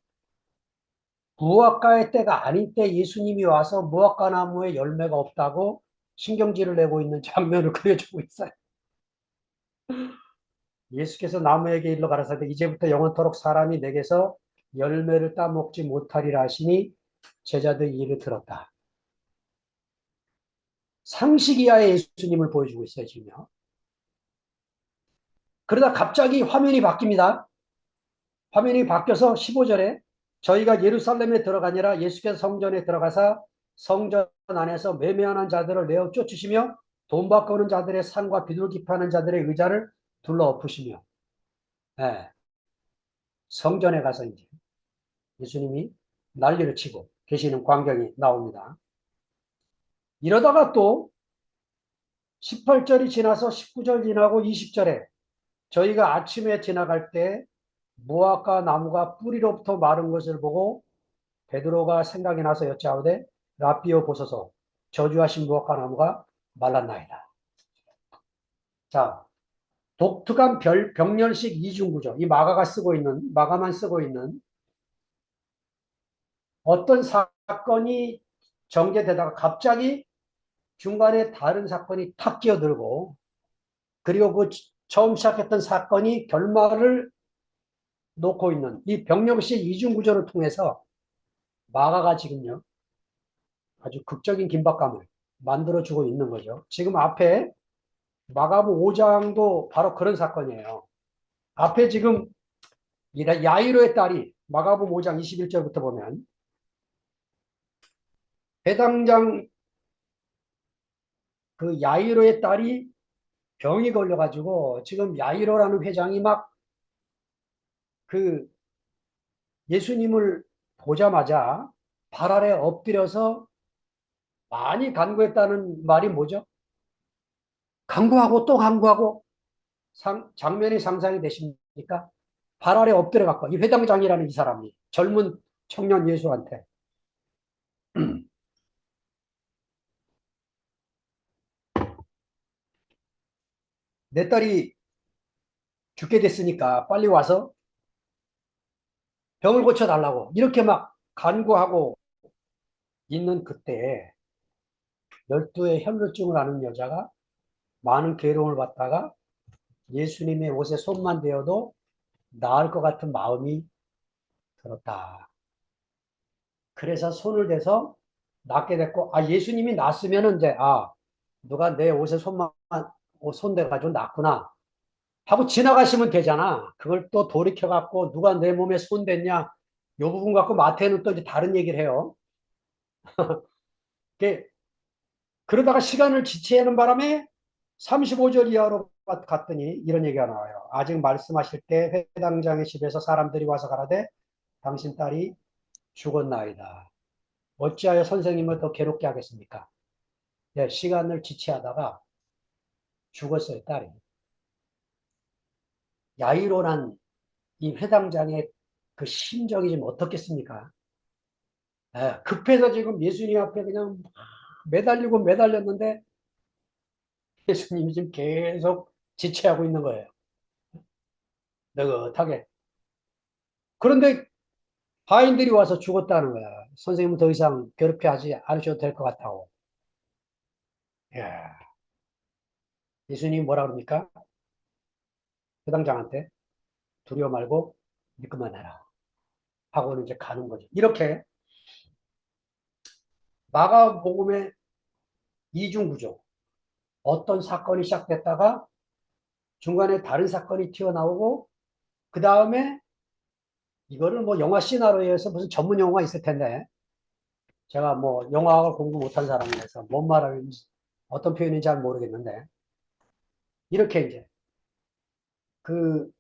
무화과의 때가 아닌 때 예수님이 와서 무화과 나무에 열매가 없다고 신경질을 내고 있는 장면을 그려주고 있어요. 예수께서 나무에게 일러 가라사대 이제부터 영원토록 사람이 내게서 열매를 따먹지 못하리라 하시니 제자들이 이를 들었다. 상식 이하의 예수님을 보여주고 있어요, 지금요. 그러다 갑자기 화면이 바뀝니다. 화면이 바뀌어서 15절에 저희가 예루살렘에 들어가니라 예수께서 성전에 들어가사 성전 안에서 매매하는 자들을 내어 쫓으시며 돈 바꾸는 자들의 상과 비둘기파는 자들의 의자를 둘러 엎으시며 네, 성전에 가서 이제 예수님이 난리를 치고 계시는 광경이 나옵니다. 이러다가 또 18절이 지나서 19절 지나고 20절에 저희가 아침에 지나갈 때 무화과 나무가 뿌리로부터 마른 것을 보고 베드로가 생각이 나서 여짜오되 라삐어 보소서 저주하신 무화과 나무가 말랐나이다. 자, 독특한 병렬식 이중구조. 이 마가만 쓰고 있는 어떤 사건이 전개되다가 갑자기 중간에 다른 사건이 탁 끼어들고 그리고 그 처음 시작했던 사건이 결말을 놓고 있는 이 병렬식 이중구조를 통해서 마가가 지금요 아주 극적인 긴박감을 만들어주고 있는 거죠. 지금 앞에 마가복음 5장도 바로 그런 사건이에요. 앞에 지금 야이로의 딸이 마가복음 5장 21절부터 보면 해당장 그 야이로의 딸이 병이 걸려가지고 지금 야이로라는 회장이 막 그 예수님을 보자마자 발 아래 엎드려서 많이 간구했다는 말이 뭐죠? 간구하고 또 간구하고 장면이 상상이 되십니까? 발 아래 엎드려 갖고 이 회당장이라는 이 사람이 젊은 청년 예수한테 내 딸이 죽게 됐으니까 빨리 와서 병을 고쳐달라고 이렇게 막 간구하고 있는 그때에 12의 혈루증을 앓는 여자가 많은 괴로움을 받다가 예수님의 옷에 손만 대어도 나을 것 같은 마음이 들었다. 그래서 손을 대서 낫게 됐고, 예수님이 낫으면 이제, 누가 내 옷에 손 대가지고 낫구나. 하고 지나가시면 되잖아. 그걸 또 돌이켜갖고 누가 내 몸에 손 댔냐. 요 부분 갖고 마태는 또 이제 다른 얘기를 해요. 그러다가 시간을 지체하는 바람에 35절 이하로 갔더니 이런 얘기가 나와요. 아직 말씀하실 때 회당장의 집에서 사람들이 와서 가라되 당신 딸이 죽었나이다. 어찌하여 선생님을 더 괴롭게 하겠습니까? 네, 시간을 지체하다가 죽었어요, 딸이. 야이로란 이 회당장의 그 심정이 지금 어떻겠습니까? 급해서 지금 예수님 앞에 그냥 매달리고 매달렸는데 예수님이 지금 계속 지체하고 있는 거예요. 느긋하게. 그런데 하인들이 와서 죽었다는 거야. 선생님은 더 이상 괴롭게 하지 않으셔도 될 것 같다고. 야, 예수님이 뭐라 그럽니까? 회당장한테 두려워 말고 믿기만 해라. 하고는 이제 가는 거죠. 이렇게 마가복음의 이중구조. 어떤 사건이 시작됐다가 중간에 다른 사건이 튀어나오고 그 다음에 이거를 뭐 영화 시나리오에서 무슨 전문 용어가 있을 텐데 제가 뭐 영화학을 공부 못한 사람이라서 뭔 말하는지 어떤 표현인지 잘 모르겠는데 이렇게 이제 그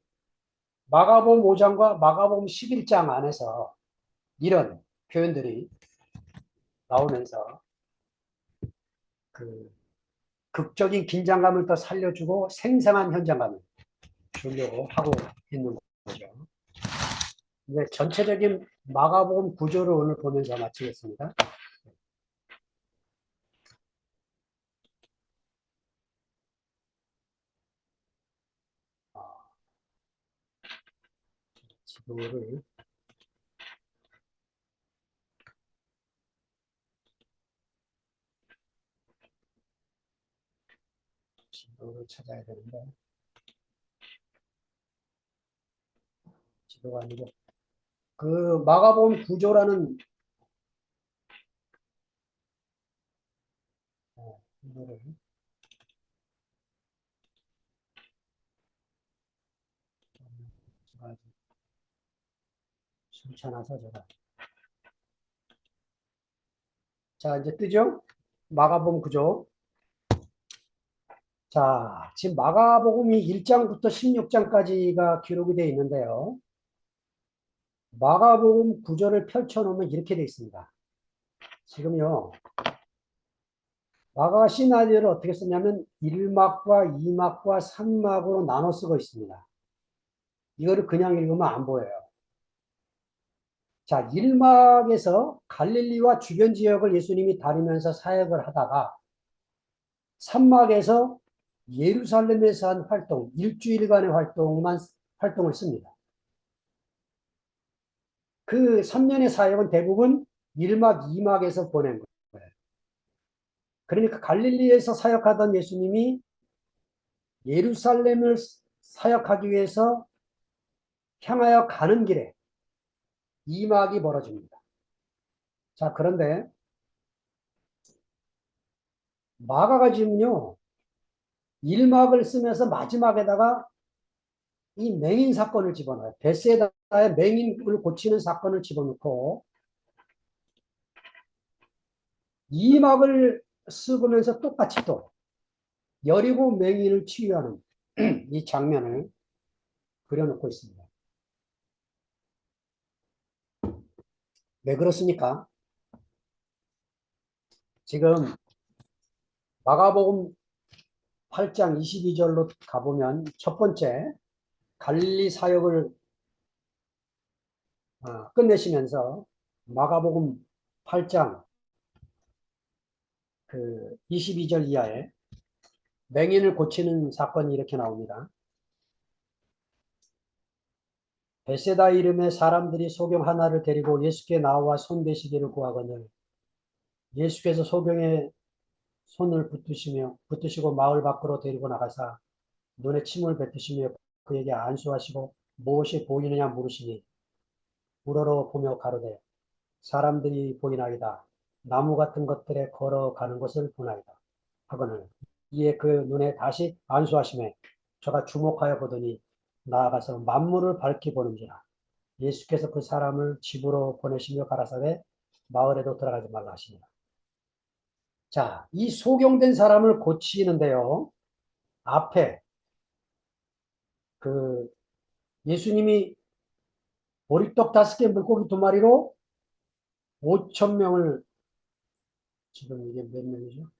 마가복음 5장과 마가복음 11장 안에서 이런 표현들이 나오면서 그 극적인 긴장감을 더 살려주고 생생한 현장감을 주려고 하고 있는 거죠. 이제 전체적인 마가복음 구조를 오늘 보면서 마치겠습니다. 지도를 찾아야 되는데 지도가 아니고 그 마가복음 구조라는 이거를 제가 숨쳐나서 제가 자 이제 뜨죠? 마가복음 구조. 자 지금 마가복음이 1장부터 16장까지가 기록이 되어 있는데요. 마가복음 구조를 펼쳐놓으면 이렇게 되어 있습니다. 지금요. 마가 시나리오를 어떻게 썼냐면 1막과 2막과 3막으로 나눠 쓰고 있습니다. 이거를 그냥 읽으면 안 보여요. 자, 1막에서 갈릴리와 주변 지역을 예수님이 다니면서 사역을 하다가 3막에서 예루살렘에서 한 활동, 일주일간의 활동을 씁니다. 그 3년의 사역은 대부분 1막, 2막에서 보낸 거예요. 그러니까 갈릴리에서 사역하던 예수님이 예루살렘을 사역하기 위해서 향하여 가는 길에 2막이 벌어집니다. 자, 그런데 마가가 지금요, 1막을 쓰면서 마지막에다가 이 맹인 사건을 집어넣어요. 베세다의 맹인을 고치는 사건을 집어넣고 2막을 쓰면서 똑같이 또 여리고 맹인을 치유하는 이 장면을 그려놓고 있습니다. 왜 그렇습니까? 지금 마가복음 8장 22절로 가보면 첫 번째 갈릴리 사역을 끝내시면서 마가복음 8장 그 22절 이하에 맹인을 고치는 사건이 이렇게 나옵니다. 베세다 이름의 사람들이 소경 하나를 데리고 예수께 나와 손대시기를 구하거늘 예수께서 소경의 손을 붙드시고 마을 밖으로 데리고 나가사 눈에 침을 뱉으시며 그에게 안수하시고 무엇이 보이느냐 물으시니 우러러 보며 가로되 사람들이 보이나이다. 나무 같은 것들에 걸어가는 것을 보나이다. 하거늘 이에 그 눈에 다시 안수하심에 저가 주목하여 보더니 나아가서 만물을 밝히 보는지라. 예수께서 그 사람을 집으로 보내시며 가라사대 마을에도 들어가지 말라 하시니라. 자, 이 소경된 사람을 고치는데요. 앞에 그 예수님이 보리떡 5개 물고기 2마리로 5천 명을 지금 이게 몇 명이죠?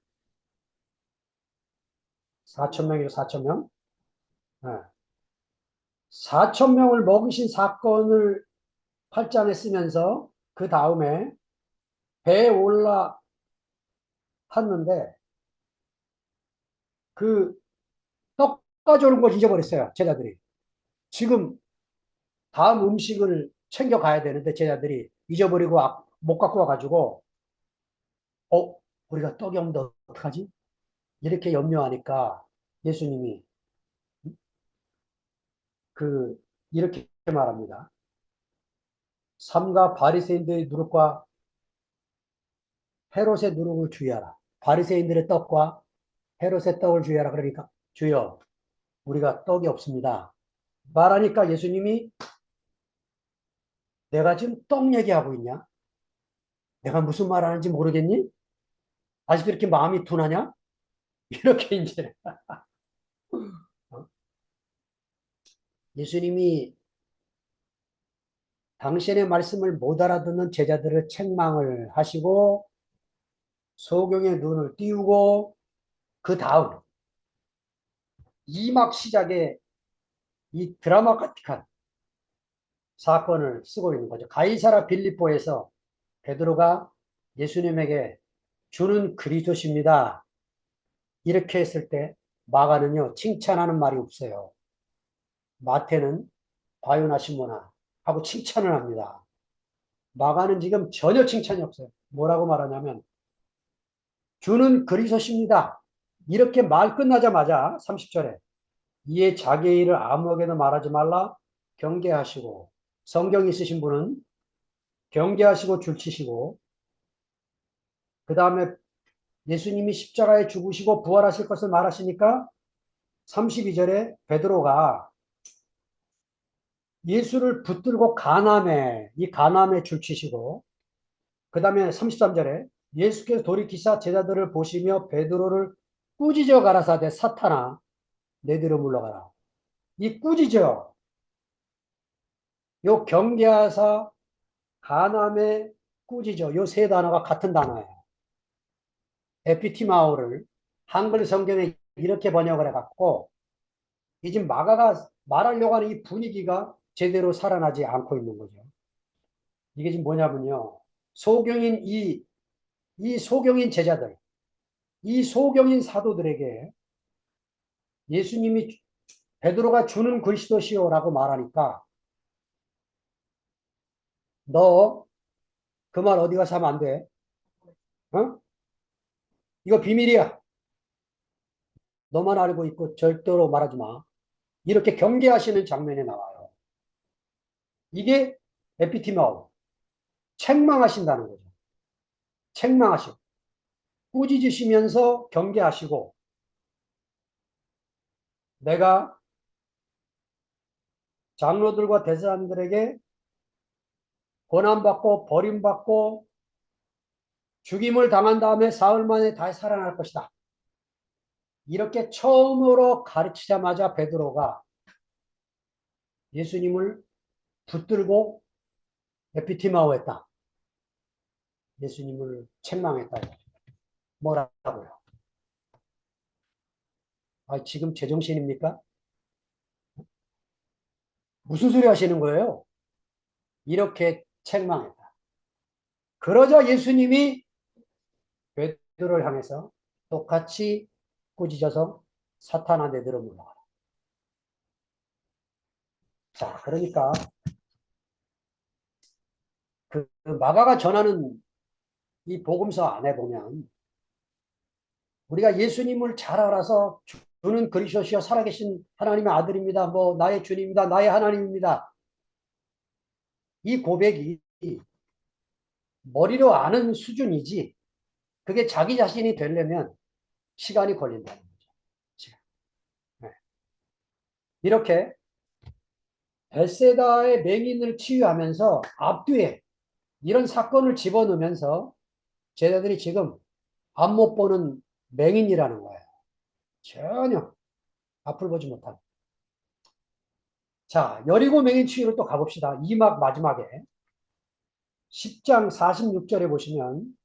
4천 명이죠, 4천 명. 네. 4천 명을 먹이신 사건을 8장에 쓰면서 그 다음에 배에 올라 탔는데 그 떡 가져오는 걸 잊어버렸어요, 제자들이. 지금 다음 음식을 챙겨가야 되는데 제자들이 잊어버리고 못 갖고 와가지고 우리가 떡이 없는데 어떡하지? 이렇게 염려하니까 예수님이 이렇게 말합니다. 삼가 바리새인들의 누룩과 헤롯의 누룩을 주의하라. 바리새인들의 떡과 헤롯의 떡을 주의하라. 그러니까 주여 우리가 떡이 없습니다. 말하니까 예수님이 내가 지금 떡 얘기하고 있냐? 내가 무슨 말 하는지 모르겠니? 아직도 이렇게 마음이 둔하냐? 이렇게 이제 어? 예수님이 당신의 말씀을 못 알아듣는 제자들을 책망을 하시고 소경의 눈을 띄우고 그 다음 이막 시작에 이 드라마틱한 사건을 쓰고 있는 거죠. 가이사라 빌립보에서 베드로가 예수님에게 주는 그리스도십니다. 이렇게 했을 때 마가는요 칭찬하는 말이 없어요. 마태는 바요나 시모나 하고 칭찬을 합니다. 마가는 지금 전혀 칭찬이 없어요. 뭐라고 말하냐면 주는 그리스도십니다. 이렇게 말 끝나자마자 30절에 이에 자기의 일을 아무에게도 말하지 말라 경계하시고 성경 있으신 분은 경계하시고 줄치시고 그 다음에 예수님이 십자가에 죽으시고 부활하실 것을 말하시니까 32절에 베드로가 예수를 붙들고 이 간암에 줄치시고 그 다음에 33절에 예수께서 돌이키사 제자들을 보시며 베드로를 꾸짖어 가라사대 사탄아 내 뒤로 물러가라. 이 꾸짖어 요 경계하사 간암에 꾸짖어 요 세 단어가 같은 단어예요. 에피티마오를 한글 성경에 이렇게 번역을 해갖고 이 지금 마가가 말하려고 하는 이 분위기가 제대로 살아나지 않고 있는 거죠. 이게 지금 뭐냐면요. 소경인 이 소경인 제자들, 이 소경인 사도들에게 예수님이 베드로가 주는 그리스도시오라고 말하니까 너 그 말 어디 가서 하면 안 돼. 어? 이거 비밀이야. 너만 알고 있고 절대로 말하지 마. 이렇게 경계하시는 장면이 나와요. 이게 에피티마오. 책망하신다는 거죠. 책망하시고 꾸짖으시면서 경계하시고 내가 장로들과 대사람들에게 고난받고 버림받고 죽임을 당한 다음에 사흘 만에 다시 살아날 것이다. 이렇게 처음으로 가르치자마자 베드로가 예수님을 붙들고 에피티마오했다. 예수님을 책망했다. 뭐라고요? 아, 지금 제정신입니까? 무슨 소리 하시는 거예요? 이렇게 책망했다. 그러자 예수님이 베드로를 향해서 똑같이 꾸짖어서 사탄아 내들어 물러가라. 자, 그러니까 그 마가가 전하는 이 복음서 안에 보면 우리가 예수님을 잘 알아서 주는 그리스도시여 살아계신 하나님의 아들입니다. 뭐 나의 주님입니다. 나의 하나님입니다. 이 고백이 머리로 아는 수준이지 그게 자기 자신이 되려면 시간이 걸린다는 거죠. 네. 이렇게 벳세다의 맹인을 치유하면서 앞뒤에 이런 사건을 집어넣으면서 제자들이 지금 앞 못 보는 맹인이라는 거예요. 전혀 앞을 보지 못한. 자, 여리고 맹인 치유를 또 가봅시다. 2막 마지막에 10장 46절에 보시면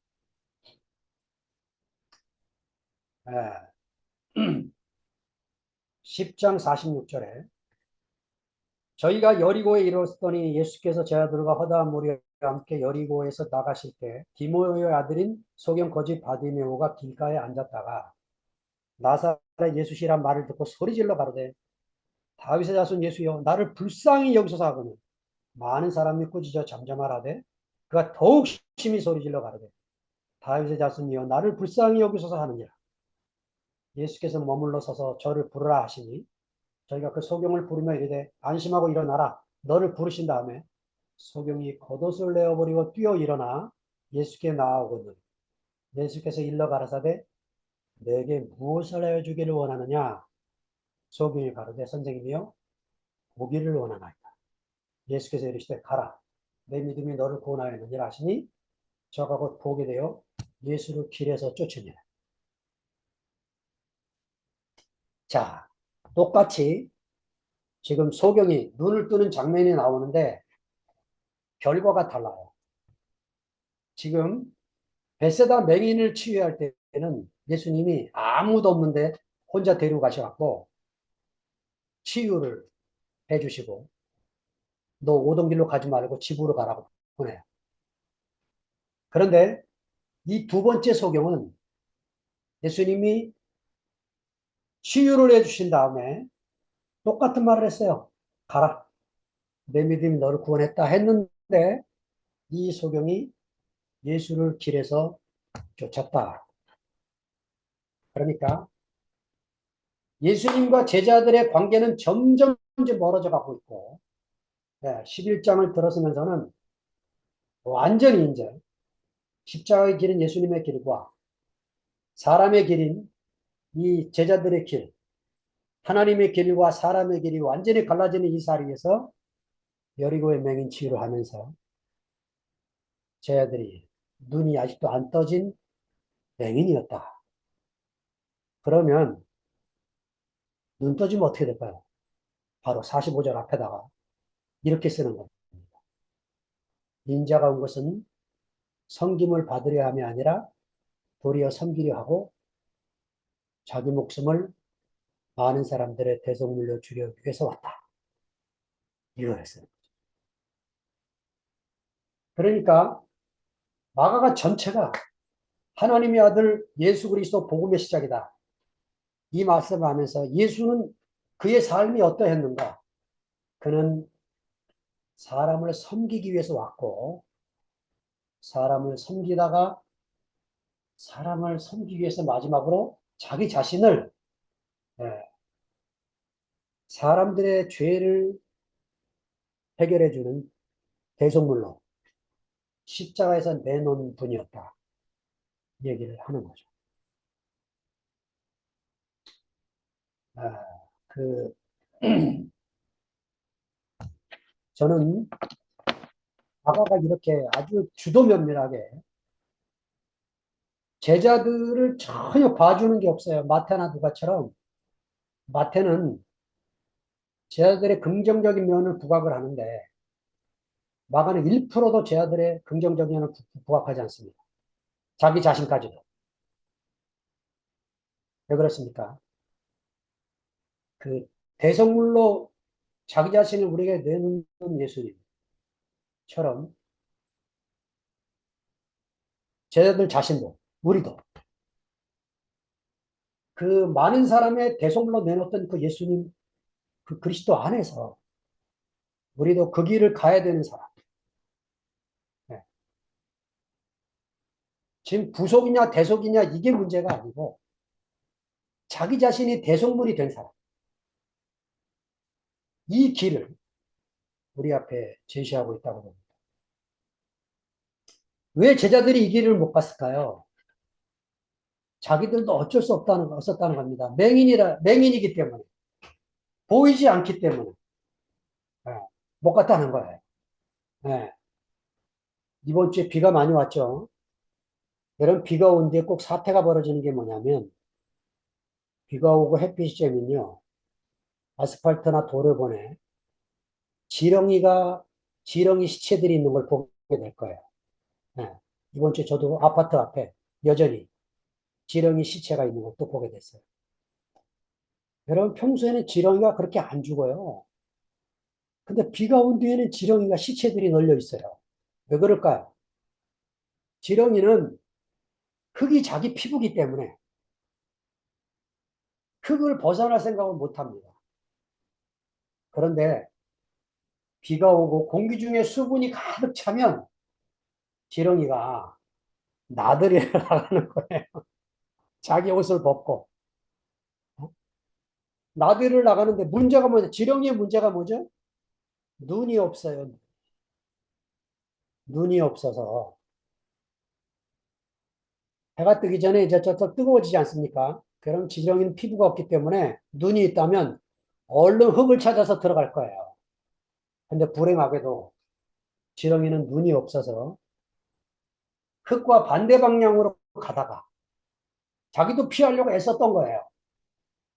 10장 46절에 저희가 여리고에 이르렀더니 예수께서 제자들과 허다한 무리와 함께 여리고에서 나가실 때 디모의 아들인 소경 거지 바디메오가 길가에 앉았다가 나사렛 예수시란 말을 듣고 소리질러 가로되 다윗의 자손 예수여 나를 불쌍히 여기소서 하거늘 많은 사람이 꾸짖어 잠잠하라되 그가 더욱 심히 소리질러 가로되 다윗의 자손이여 나를 불쌍히 여기소서 하느니라. 예수께서 머물러 서서 저를 부르라 하시니 저희가 그 소경을 부르며 이르되 안심하고 일어나라. 너를 부르신 다음에 소경이 겉옷을 내어버리고 뛰어 일어나 예수께 나아오거늘 예수께서 일러 가라사대 내게 무엇을 해주기를 원하느냐. 소경이 가로되 선생님이여 보기를 원하나이다. 예수께서 이르시되 가라. 내 믿음이 너를 구원하였느니라 하시니 저가 곧 보게 되어 예수를 길에서 쫓으니라. 자, 똑같이 지금 소경이 눈을 뜨는 장면이 나오는데 결과가 달라요. 지금 벳세다 맹인을 치유할 때는 예수님이 아무도 없는데 혼자 데리고 가셔갖고 치유를 해주시고 너 오던 길로 가지 말고 집으로 가라고 보내요. 그런데 이 두 번째 소경은 예수님이 치유를 해주신 다음에 똑같은 말을 했어요. 가라. 내 믿음이 너를 구원했다 했는데 이 소경이 예수를 길에서 쫓았다. 그러니까 예수님과 제자들의 관계는 점점 이제 멀어져 가고 있고 11장을 들었으면서는 완전히 이제 십자가의 길은 예수님의 길과 사람의 길인 이 제자들의 길, 하나님의 길과 사람의 길이 완전히 갈라지는 이 사이에서 여리고의 맹인 치유를 하면서 제자들이 눈이 아직도 안 떠진 맹인이었다. 그러면 눈 떠지면 어떻게 될까요? 바로 45절 앞에다가 이렇게 쓰는 겁니다. 인자가 온 것은 섬김을 받으려 함이 아니라 도리어 섬기려 하고 자기 목숨을 많은 사람들의 대속물로 주려 위해서 왔다. 이거였어요. 그러니까 마가가 전체가 하나님의 아들 예수 그리스도 복음의 시작이다. 이 말씀을 하면서 예수는 그의 삶이 어떠했는가? 그는 사람을 섬기기 위해서 왔고 사람을 섬기다가 사람을 섬기기 위해서 마지막으로 자기 자신을 사람들의 죄를 해결해주는 대속물로 십자가에서 내놓은 분이었다. 얘기를 하는 거죠. 그 저는 마가가 이렇게 아주 주도면밀하게 제자들을 전혀 봐주는 게 없어요. 마태나 누가처럼 마태는 제자들의 긍정적인 면을 부각을 하는데 마가는 1%도 제자들의 긍정적인 면을 부각하지 않습니다. 자기 자신까지도. 왜 그렇습니까? 그 대성물로 자기 자신을 우리에게 내놓는 예수님처럼 제자들 자신도 우리도 그 많은 사람의 대성물로 내놓던 그 예수님 그 그리스도 안에서 우리도 그 길을 가야 되는 사람. 네. 지금 부속이냐 대속이냐 이게 문제가 아니고 자기 자신이 대속물이 된 사람. 이 길을 우리 앞에 제시하고 있다고 봅니다. 왜 제자들이 이 길을 못 갔을까요? 자기들도 어쩔 수 없었다는 겁니다. 맹인이기 때문에. 보이지 않기 때문에. 네. 못 갔다는 거예요. 네. 이번 주에 비가 많이 왔죠. 여러분, 비가 온 뒤에 꼭 사태가 벌어지는 게 뭐냐면, 비가 오고 햇빛이 쬐면요, 아스팔트나 도로변에 지렁이 시체들이 있는 걸 보게 될 거예요. 네. 이번 주에 저도 아파트 앞에 여전히 지렁이 시체가 있는 것도 보게 됐어요. 여러분, 평소에는 지렁이가 그렇게 안 죽어요. 근데 비가 온 뒤에는 지렁이가 시체들이 널려 있어요. 왜 그럴까요? 지렁이는 흙이 자기 피부기 때문에 흙을 벗어날 생각을 못 합니다. 그런데 비가 오고 공기 중에 수분이 가득 차면 지렁이가 나들이를 나가는 거예요. 자기 옷을 벗고. 나들이를 나가는데 문제가 뭐냐? 지렁이의 문제가 뭐죠? 눈이 없어요. 눈이 없어서. 해가 뜨기 전에 이제 저쪽 뜨거워지지 않습니까? 그럼 지렁이는 피부가 없기 때문에 눈이 있다면 얼른 흙을 찾아서 들어갈 거예요. 근데 불행하게도 지렁이는 눈이 없어서 흙과 반대 방향으로 가다가 자기도 피하려고 애썼던 거예요.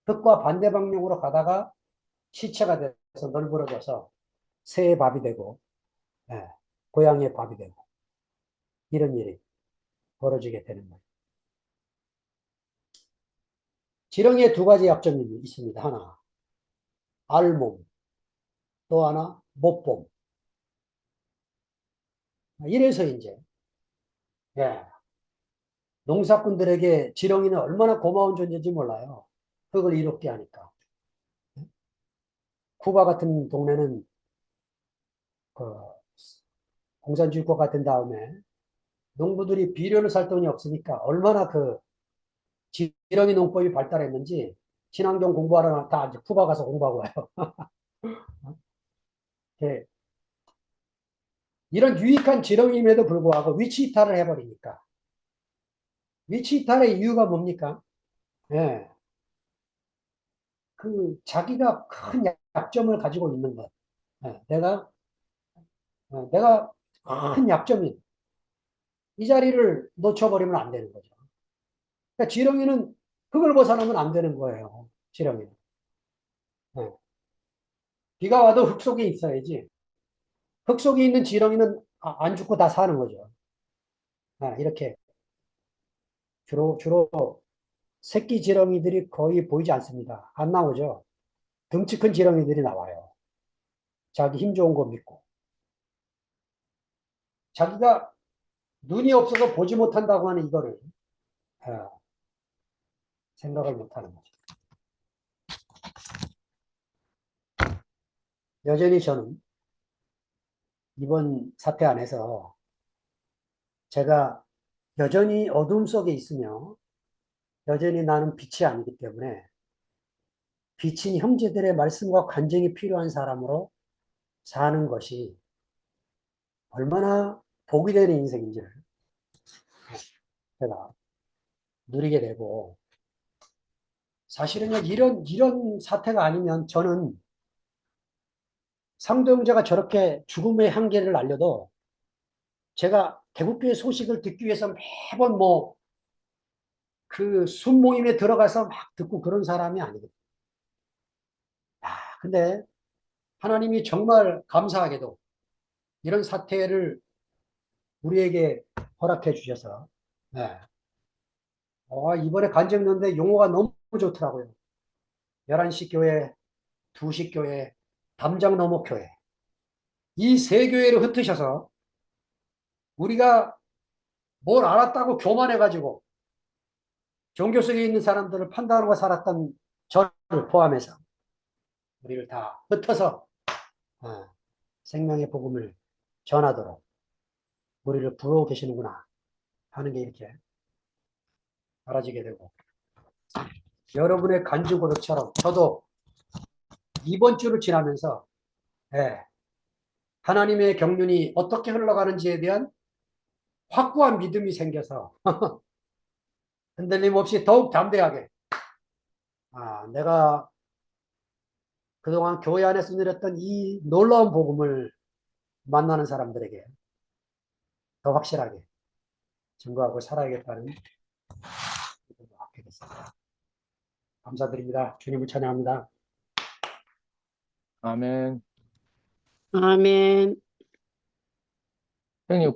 흙과 반대 방향으로 가다가 시체가 돼서 널브러져서 새의 밥이 되고, 예, 고양이의 밥이 되고, 이런 일이 벌어지게 되는 거예요. 지렁이의 두 가지 약점이 있습니다. 하나, 알몸, 또 하나, 못봄. 이래서 이제, 예, 농사꾼들에게 지렁이는 얼마나 고마운 존재인지 몰라요. 흙을 이롭게 하니까. 쿠바 같은 동네는 그 공산주의국 같은 다음에 농부들이 비료를 살 돈이 없으니까 얼마나 그 지렁이 농법이 발달했는지 친환경 공부하러 다 이제 쿠바 가서 공부하고 와요. 예, 이런 유익한 지렁이임에도 불구하고 위치 이탈을 해버리니까. 위치 이탈의 이유가 뭡니까? 예, 그 자기가 큰 약점을 가지고 있는 것. 예, 내가 큰 약점이 이 자리를 놓쳐버리면 안 되는 거죠. 그러니까 지렁이는 흙을 벗어나면 안 되는 거예요. 지렁이는. 예, 비가 와도 흙 속에 있어야지. 흙 속에 있는 지렁이는 안 죽고 다 사는 거죠. 이렇게 주로 새끼 지렁이들이 거의 보이지 않습니다. 안 나오죠. 덩치 큰 지렁이들이 나와요. 자기 힘 좋은 거 믿고. 자기가 눈이 없어서 보지 못한다고 하는 이거를 생각을 못하는 거죠. 여전히 저는 이번 사태 안에서 제가 여전히 어둠 속에 있으며 여전히 나는 빛이 아니기 때문에 빛인 형제들의 말씀과 간증이 필요한 사람으로 사는 것이 얼마나 복이 되는 인생인지를 제가 누리게 되고, 사실은 이런 사태가 아니면 저는 상도형제가 저렇게 죽음의 한계를 알려도 제가 개국교회 소식을 듣기 위해서 매번 그 순모임에 들어가서 막 듣고 그런 사람이 아니거든요. 근데 하나님이 정말 감사하게도 이런 사태를 우리에게 허락해 주셔서, 네. 이번에 간증했는데 용어가 너무 좋더라고요. 11시 교회, 2시 교회, 담장 너머 교회. 이 세 교회를 흩으셔서 우리가 뭘 알았다고 교만해가지고 종교 속에 있는 사람들을 판단하고 살았던 저를 포함해서 우리를 다 흩어서 생명의 복음을 전하도록 우리를 부르고 계시는구나 하는 게 이렇게 알아지게 되고, 여러분의 간증 고백처럼 저도 이번 주를 지나면서 하나님의 경륜이 어떻게 흘러가는지에 대한 확고한 믿음이 생겨서 흔들림 없이 더욱 담대하게 내가 그동안 교회 안에서 누렸던 이 놀라운 복음을 만나는 사람들에게 더 확실하게 증거하고 살아야겠다는 믿음을 갖게 됐습니다. 감사드립니다. 주님을 찬양합니다. 아멘. 아멘. 형님,